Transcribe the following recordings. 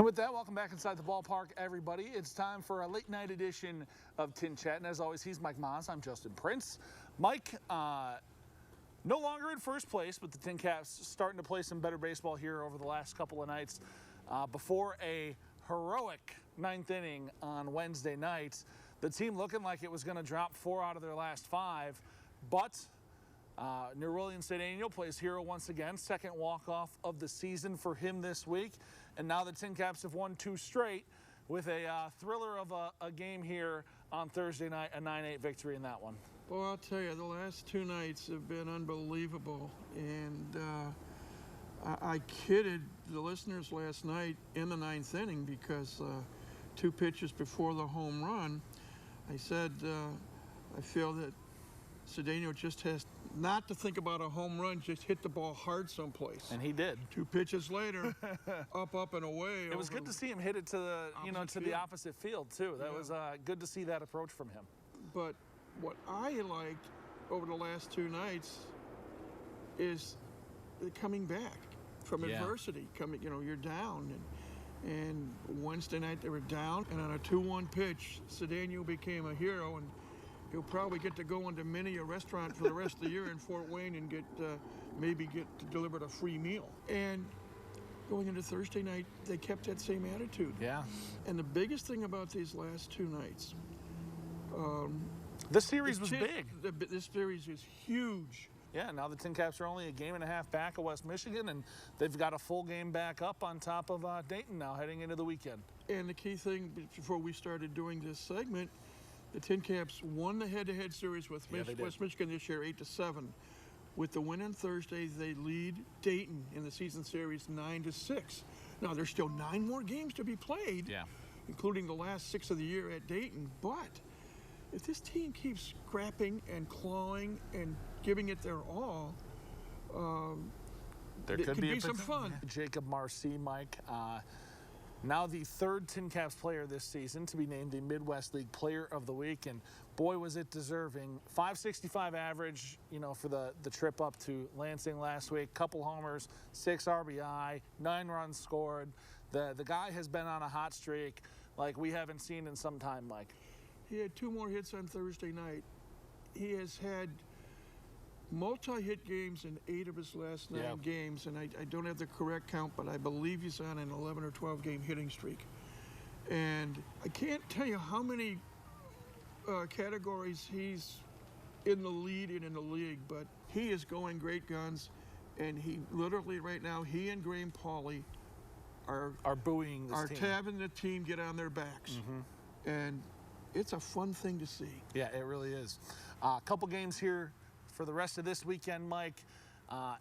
And with that, welcome back inside the ballpark, everybody. It's time for a late night edition of TinChattin. As always, he's Mike Maahs. I'm Justin Prince. Mike, no longer in first place, but the TinCaps starting to play some better baseball here over the last couple of nights. Before a heroic ninth inning on Wednesday night, the team looking like it was going to drop 4 out of their last 5, but New Orleans Cedeno plays hero once again. Second walk-off of the season for him this week. And now the TinCaps have won 2 straight with a thriller of a game here on Thursday night, a 9-8 victory in that one. Well, I'll tell you, the last 2 nights have been unbelievable. And I kidded the listeners last night in the 9th inning because 2 pitches before the home run, I said I feel that Cedeno just has not to think about a home run, just hit the ball hard someplace. And he did. 2 pitches later, up and away. It was good to see him hit it to the the opposite field too. That was good to see that approach from him. But what I liked over the last 2 nights is coming back from adversity. You're down, and Wednesday night they were down, and on a 2-1 pitch, Cedeno became a hero, and he'll probably get to go into many a restaurant for the rest of the year in Fort Wayne and maybe get delivered a free meal. And going into Thursday night, they kept that same attitude. Yeah. And the biggest thing about these last 2 nights, this series was big. This series is huge. Yeah, now the TinCaps are only a game and a half back of West Michigan, and they've got a full game back up on top of Dayton now heading into the weekend. And the key thing before we started doing this segment, the TinCaps won the head-to-head series with West Michigan this year, 8-7. With the win on Thursday, they lead Dayton in the season series 9-6. Now, there's still 9 more games to be played, including the last 6 of the year at Dayton. But if this team keeps scrapping and clawing and giving it their all, there could be some fun. Jakob Marsee, Mike. Now the 3rd TinCaps player this season to be named the Midwest League Player of the Week, and boy was it deserving. 565 average, for the trip up to Lansing last week. Couple homers, 6 RBI, 9 runs scored. The guy has been on a hot streak like we haven't seen in some time, Mike. He had 2 more hits on Thursday night. He has had multi-hit games in 8 of his last 9 games, and I don't have the correct count, but I believe he's on an 11 or 12 game hitting streak. And I can't tell you how many categories he's in the lead in the league, but he is going great guns, and he literally right now, he and Graham Pauly are buoying this team. Having the team get on their backs. And it's a fun thing to see. Yeah, it really is. A couple games here for the rest of this weekend, Mike.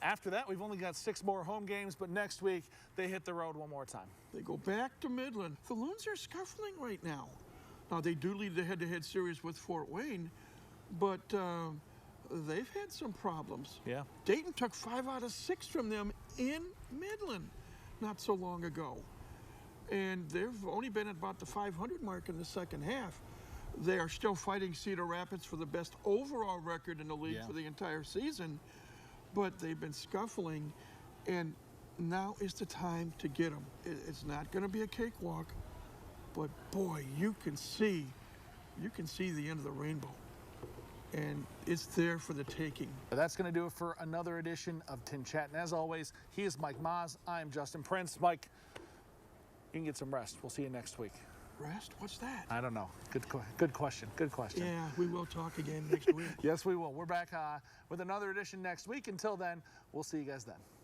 After that, we've only got 6 more home games, but next week they hit the road one more time. They go back to Midland. The Loons are scuffling right now. Now, they do lead the head-to-head series with Fort Wayne, but they've had some problems. Yeah. Dayton took 5 out of 6 from them in Midland not so long ago. And they've only been at about the 500 mark in the second half. They are still fighting Cedar Rapids for the best overall record in the league for the entire season, but they've been scuffling, and now is the time to get them. It's not going to be a cakewalk, but boy, you can see the end of the rainbow, and it's there for the taking. But that's going to do it for another edition of TinChattin. As always, he is Mike Maahs. I'm Justin Prince. Mike, you can get some rest. We'll see you next week. Rest? What's that? I don't know. Good question. Good question. Yeah, we will talk again next week. Yes, we will. We're back with another edition next week. Until then, we'll see you guys then.